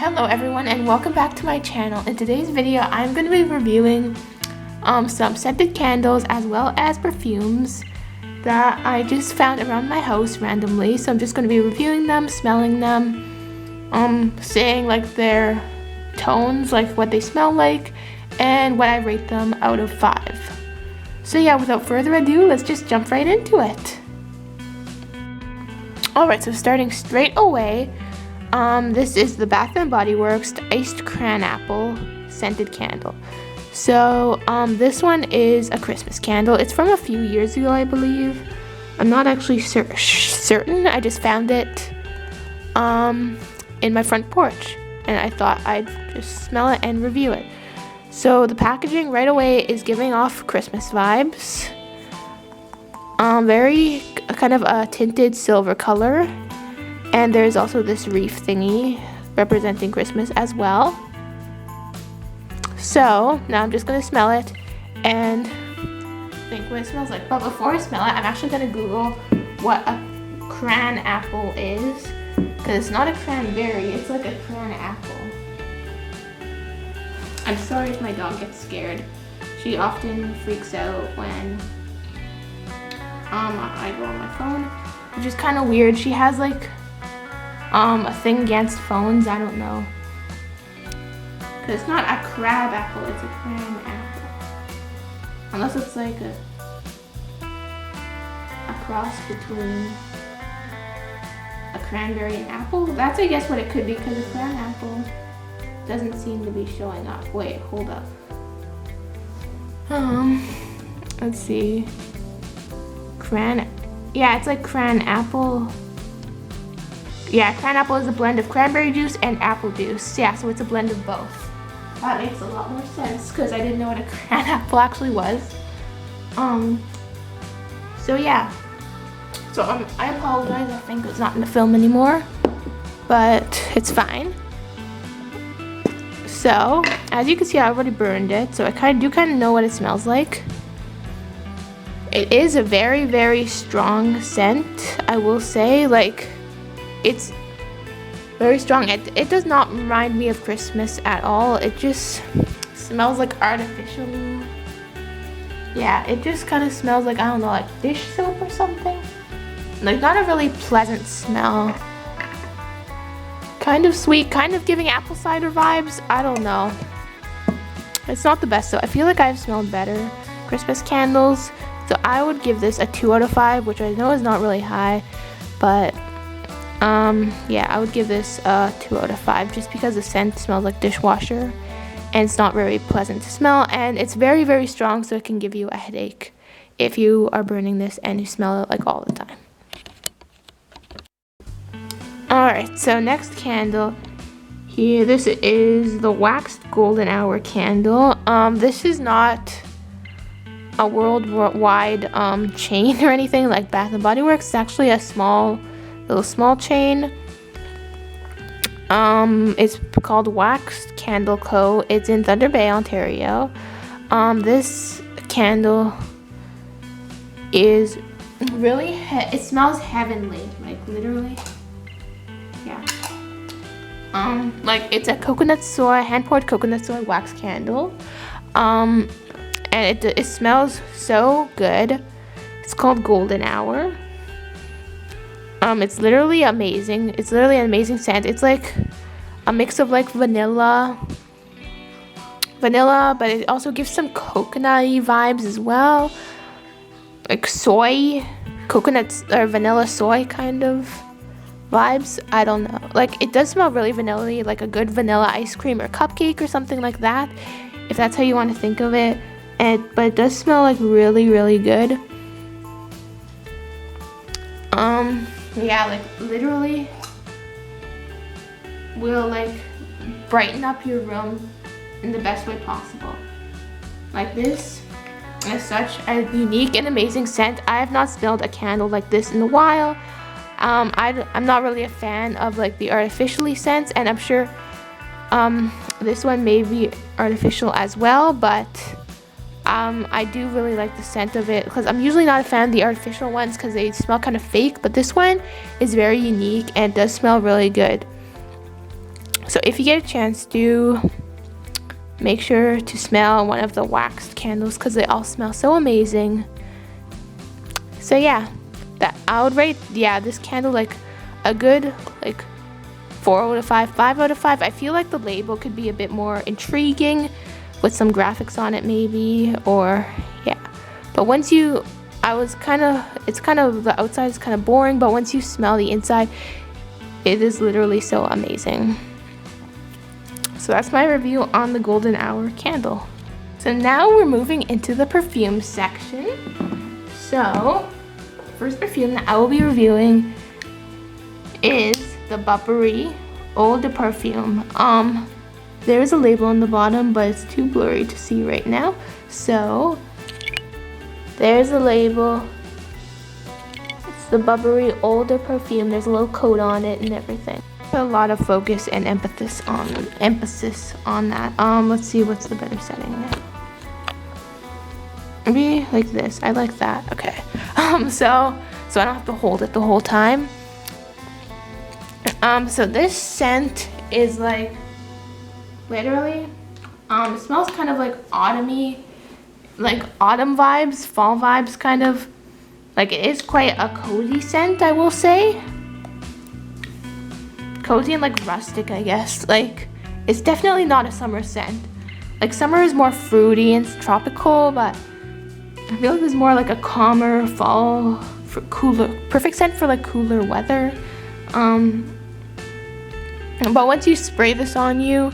Hello everyone and welcome back to my channel. In today's video I'm going to be reviewing some scented candles as well as perfumes that I just found around my house randomly. So I'm just going to be reviewing them, smelling them, saying like their tones, like what they smell like, and what I rate them out of 5. So yeah, without further ado, let's just jump right into it. Alright, so starting straight away, this is the Bath & Body Works Iced Cranapple Scented Candle. So, this one is a Christmas candle. It's from a few years ago, I believe. I'm not actually certain. I just found it in my front porch, and I thought I'd just smell it and review it. So, the packaging right away is giving off Christmas vibes. Very kind of a tinted silver color. And there's also this wreath thingy representing Christmas as well. So now I'm just gonna smell it and think what it smells like. But before I smell it, I'm actually gonna Google what a cranapple is, because it's not a cranberry, it's like a cranapple. I'm sorry if my dog gets scared. She often freaks out when I go on my phone, which is kind of weird. She has like a thing against phones, I don't know. Cause it's not a crab apple, it's a cran apple. Unless it's like a cross between a cranberry and apple. That's I guess what it could be, because a cran apple doesn't seem to be showing up. Wait, hold up. Let's see. Yeah, it's like cran apple. Yeah, cranapple is a blend of cranberry juice and apple juice. Yeah, so it's a blend of both. That makes a lot more sense, because I didn't know what a cranapple actually was. So yeah. So I apologize, I think it's not in the film anymore, but it's fine. So, as you can see, I already burned it, so I kind of know what it smells like. It is a very, very strong scent, I will say. Like, it's very strong. It does not remind me of Christmas at all. It just smells like artificial. Yeah, it just kind of smells like, I don't know, like dish soap or something. Like, not a really pleasant smell. Kind of sweet, kind of giving apple cider vibes. I don't know. It's not the best though. I feel like I've smelled better Christmas candles. So I would give this a 2 out of 5, which I know is not really high, but yeah, I would give this a 2 out of 5 just because the scent smells like dishwasher and it's not very pleasant to smell, and it's very, very strong, so it can give you a headache if you are burning this and you smell it like all the time. Alright, so next candle here, this is the WAXXED Golden Hour candle. This is not a worldwide chain or anything like Bath & Body Works. It's actually a small chain. It's called WAXXED Candle Co. It's in Thunder Bay, Ontario. This candle is really it smells heavenly, like literally. Yeah. Like it's a hand-poured coconut soy wax candle. And it smells so good. It's called Golden Hour. It's literally amazing. It's literally an amazing scent. It's like a mix of like vanilla, but it also gives some coconut-y vibes as well. Like soy, coconuts or vanilla soy kind of vibes. I don't know. Like, it does smell really vanilla-y, like a good vanilla ice cream or cupcake or something like that, if that's how you want to think of it. But it does smell like really, really good. Yeah, like literally will like brighten up your room in the best way possible. Like, this is such a unique and amazing scent. I have not smelled a candle like this in a while. I'm not really a fan of like the artificially scents, and I'm sure this one may be artificial as well, but I do really like the scent of it, because I'm usually not a fan of the artificial ones because they smell kind of fake, but this one is very unique and does smell really good. So if you get a chance, do make sure to smell one of the waxed candles because they all smell so amazing. So yeah, that I would rate this candle like a good like 4 out of 5, 5 out of 5. I feel like the label could be a bit more intriguing with some graphics on it maybe, or yeah. But once you, it's kind of, the outside is kind of boring, but once you smell the inside, it is literally so amazing. So that's my review on the Golden Hour candle. So now we're moving into the perfume section. So first perfume that I will be reviewing is the Burberry Eau de Parfum. There is a label on the bottom, but it's too blurry to see right now. So there's a label. It's the Burberry Eau de Parfum. There's a little code on it and everything. Put a lot of focus and emphasis on that. Let's see what's the better setting. Maybe like this. I like that. Okay. So I don't have to hold it the whole time. So this scent is like literally, it smells kind of like autumny, like autumn vibes, fall vibes kind of. Like it is quite a cozy scent, I will say. Cozy and like rustic, I guess. Like it's definitely not a summer scent. Like summer is more fruity and tropical, but I feel like it's more like a calmer fall, for cooler, perfect scent for like cooler weather. But once you spray this on you,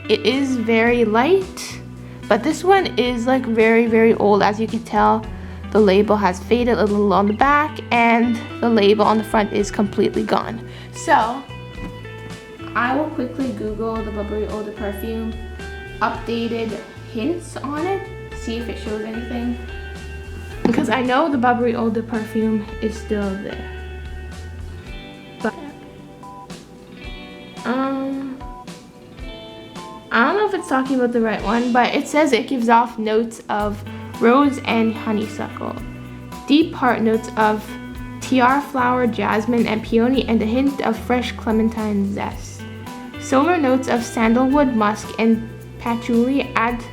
it is very light, but this one is like very, very old. As you can tell, the label has faded a little on the back and the label on the front is completely gone. So I will quickly Google the Burberry Eau de Parfum updated hints on it, see if it shows anything, because I know the Burberry Eau de Parfum is still there. But I don't know if it's talking about the right one, but it says it gives off notes of rose and honeysuckle, deep heart notes of tiara flower, jasmine, and peony, and a hint of fresh clementine zest. Solar notes of sandalwood, musk, and patchouli add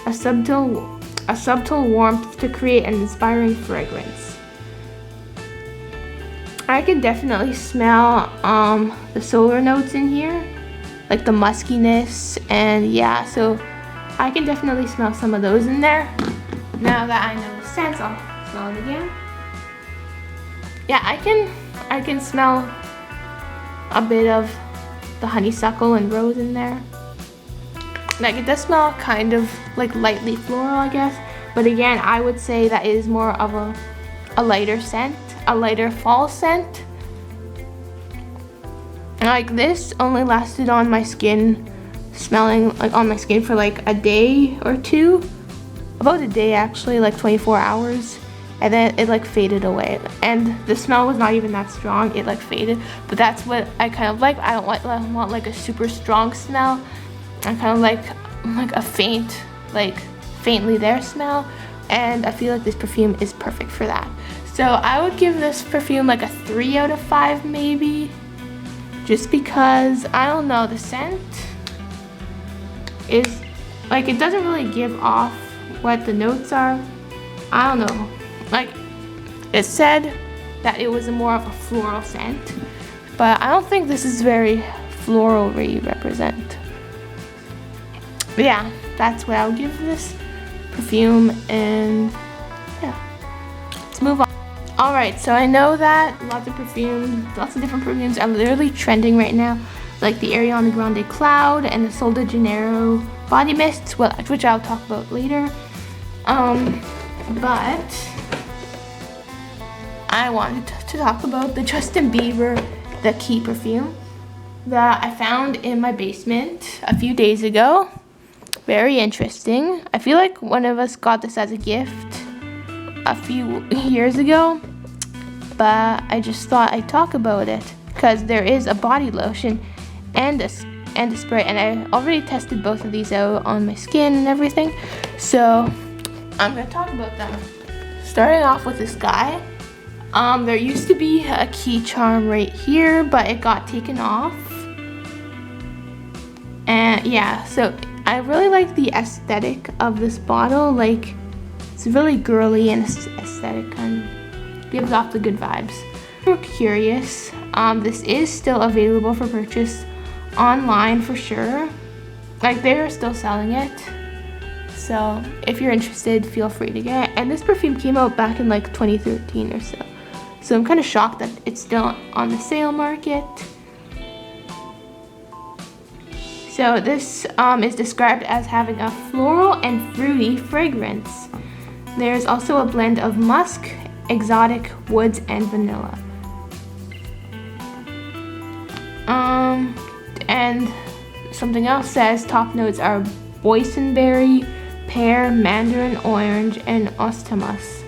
a subtle warmth to create an inspiring fragrance. I can definitely smell the solar notes in here, like the muskiness, and yeah, so I can definitely smell some of those in there. Now that I know the scents, I'll smell it again. Yeah, I can smell a bit of the honeysuckle and rose in there. Like it does smell kind of like lightly floral, I guess, but again, I would say that it is more of a lighter scent, a lighter fall scent. Like this only lasted on my skin, smelling like on my skin for like a day or two, about a day actually, like 24 hours, and then it like faded away, and the smell was not even that strong, it like faded. But that's what I kind of like. I don't want like a super strong smell. I kind of like a faint, like faintly there smell, and I feel like this perfume is perfect for that. So I would give this perfume like a 3 out of 5 maybe, just because, I don't know, the scent is like, it doesn't really give off what the notes are. I don't know, like it said that it was more of a floral scent, but I don't think this is very florally represent. But yeah, that's what I'll give this perfume, and yeah, let's move on. Alright, so I know that lots of different perfumes are literally trending right now, like the Ariana Grande Cloud and the Sol de Janeiro body mists, which I'll talk about later. But I wanted to talk about the Justin Bieber The Key perfume that I found in my basement a few days ago. Very interesting. I feel like one of us got this as a gift a few years ago, but I just thought I'd talk about it because there is a body lotion and a spray, and I already tested both of these out on my skin and everything, so I'm gonna talk about them. Starting off with this guy, there used to be a key charm right here, but it got taken off. And yeah, so I really like the aesthetic of this bottle. Like, it's really girly and aesthetic, kind of gives off the good vibes. If you're curious, this is still available for purchase online for sure. Like, they're still selling it. So if you're interested, feel free to get it. And this perfume came out back in like 2013 or so. So I'm kind of shocked that it's still on the sale market. So this is described as having a floral and fruity fragrance. There's also a blend of musk, exotic woods, and vanilla. And something else says top notes are boysenberry, pear, mandarin orange, and osmanthus.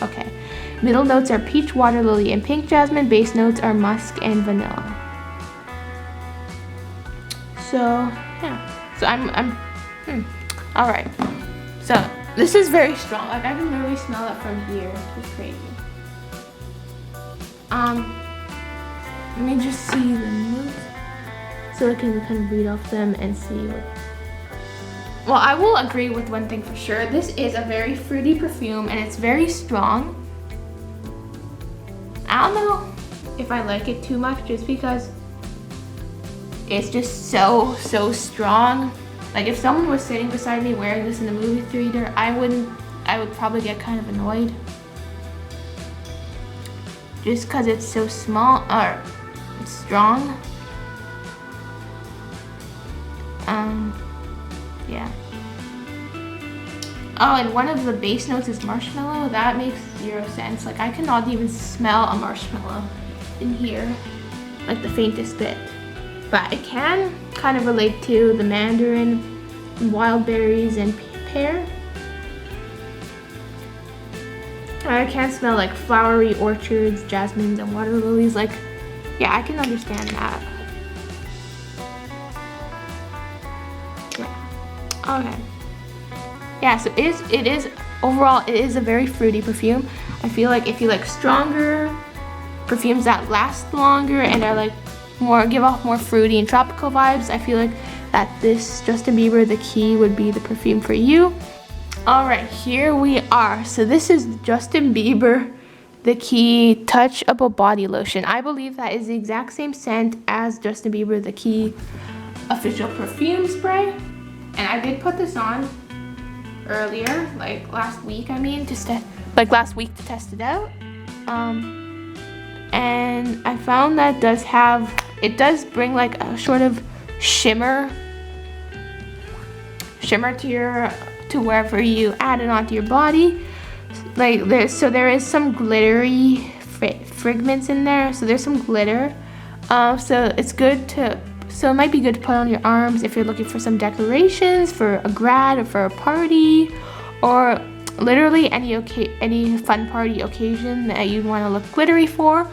Okay. Middle notes are peach, water lily, and pink jasmine. Base notes are musk and vanilla. So yeah. So all right. So this is very strong. Like, I can literally smell it from here. It's crazy. Let me just see the notes so I can kind of read off them and see what. Well, I will agree with one thing for sure. This is a very fruity perfume and it's very strong. I don't know if I like it too much just because it's just so strong. Like, if someone was sitting beside me wearing this in the movie theater, I would probably get kind of annoyed. Just because it's so small or strong. Yeah. Oh, and one of the base notes is marshmallow. That makes 0 sense. Like, I cannot even smell a marshmallow in here, like the faintest bit. But it can kind of relate to the mandarin, wild berries, and pear. I can smell like flowery orchards, jasmines, and water lilies. Like, yeah, I can understand that. Yeah. Okay. Yeah, so it is overall, it is a very fruity perfume. I feel like if you like stronger perfumes that last longer and are like give off more fruity and tropical vibes, I feel like that this Justin Bieber The Key would be the perfume for you. All right, here we are. So this is Justin Bieber The Key Touchable Body Lotion. I believe that is the exact same scent as Justin Bieber The Key official perfume spray. And I did put this on earlier, like last week, last week to test it out. And I found that it does bring like a sort of shimmer to wherever you add it onto your body. Like there is some glittery fragments in there, so there's some glitter. So it might be good to put on your arms if you're looking for some decorations for a grad or for a party, or literally any fun party occasion that you'd want to look glittery for.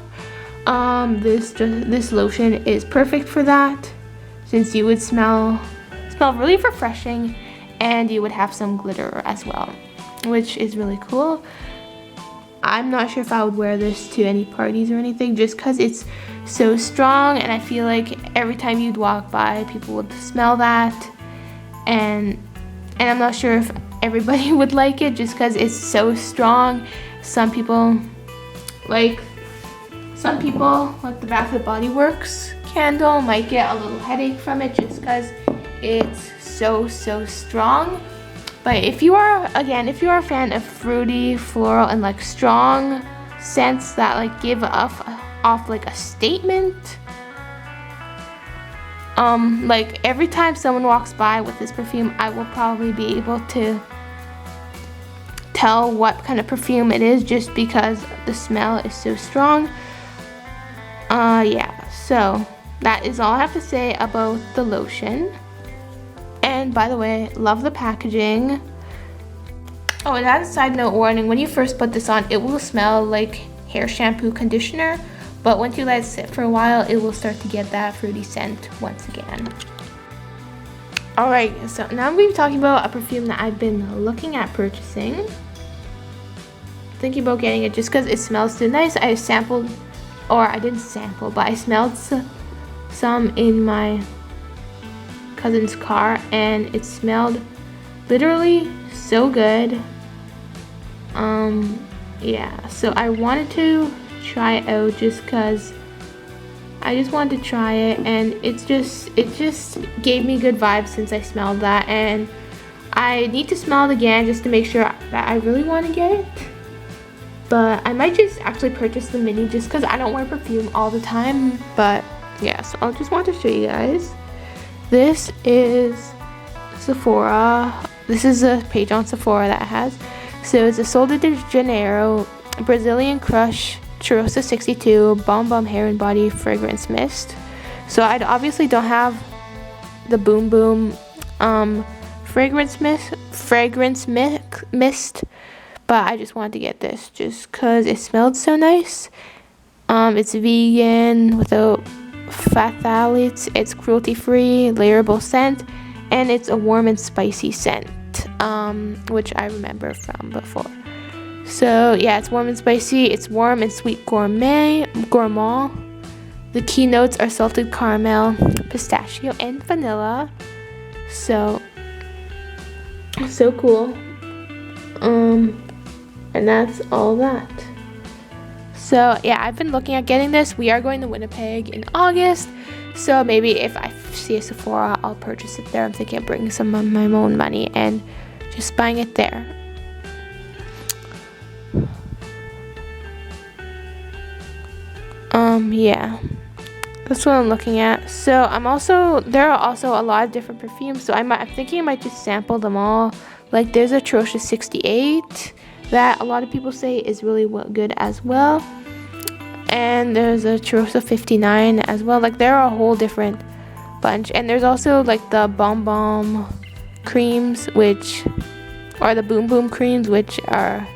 This lotion is perfect for that, since you would smell really refreshing, and you would have some glitter as well, which is really cool. I'm not sure if I would wear this to any parties or anything, just because it's so strong, and I feel like every time you'd walk by, people would smell that, and I'm not sure if everybody would like it just because it's so strong. Some people, like the Bath & Body Works candle, might get a little headache from it just because it's so strong. But if you are a fan of fruity, floral, and like strong scents that like give off like a statement, like every time someone walks by with this perfume, I will probably be able to tell what kind of perfume it is just because the smell is so strong. Yeah, so that is all I have to say about the lotion. And by the way, love the packaging. Oh, and as a side note warning, when you first put this on, it will smell like hair shampoo conditioner, but once you let it sit for a while, it will start to get that fruity scent once again. Alright, so now I'm going to be talking about a perfume that I've been looking at purchasing. Thinking about getting it just because it smells so nice. I didn't sample, but I smelled some in my cousin's car, and it smelled literally so good. Yeah, so I wanted to try it out just because I just wanted to try it, and it just gave me good vibes since I smelled that, and I need to smell it again just to make sure that I really want to get it. But I might just actually purchase the mini just because I don't wear perfume all the time. But yeah, so I just want to show you guys. This is Sephora. This is a page on Sephora that has. So it's a Sol de Janeiro Brazilian Crush Cheroisa 62 Bomb Bomb Hair and Body Fragrance Mist. So I obviously don't have the Boom Boom fragrance mist, but I just wanted to get this just because it smelled so nice. It's vegan without phthalates. It's cruelty-free, layerable scent, and it's a warm and spicy scent, which I remember from before. So yeah, it's warm and spicy. It's warm and sweet gourmand. The key notes are salted caramel, pistachio, and vanilla. So cool. And that's all that. So yeah, I've been looking at getting this. We are going to Winnipeg in August, so maybe if I see a Sephora, I'll purchase it there. I'm thinking of bringing some of my own money and just buying it there. Yeah, that's what I'm looking at. So there are also a lot of different perfumes, so I'm thinking I might just sample them all. Like there's a Cheroisa 68 that a lot of people say is really good as well, and there's a Cheroisa 59 as well. Like there are a whole different bunch, and there's also like the Bomb Bomb creams, which are the Boom Boom creams, which are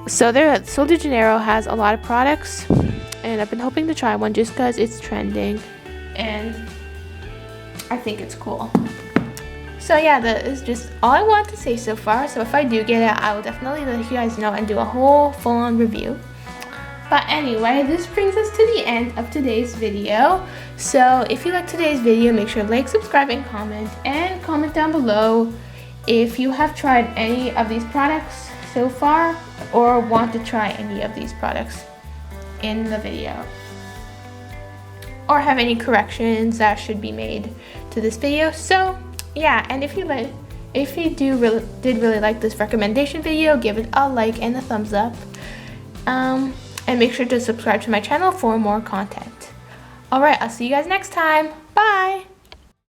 so there. Sol de Janeiro has a lot of products, and I've been hoping to try one just because it's trending and I think it's cool. So yeah, that is just all I want to say so far. So if I do get it, I will definitely let you guys know and do a whole full-on review. But anyway, this brings us to the end of today's video. So if you like today's video, make sure to like, subscribe, and comment down below if you have tried any of these products so far or want to try any of these products in the video, or have any corrections that should be made to this video. So yeah, and if you did really like this recommendation video, give it a like and a thumbs up, and make sure to subscribe to my channel for more content. Alright, I'll see you guys next time. Bye!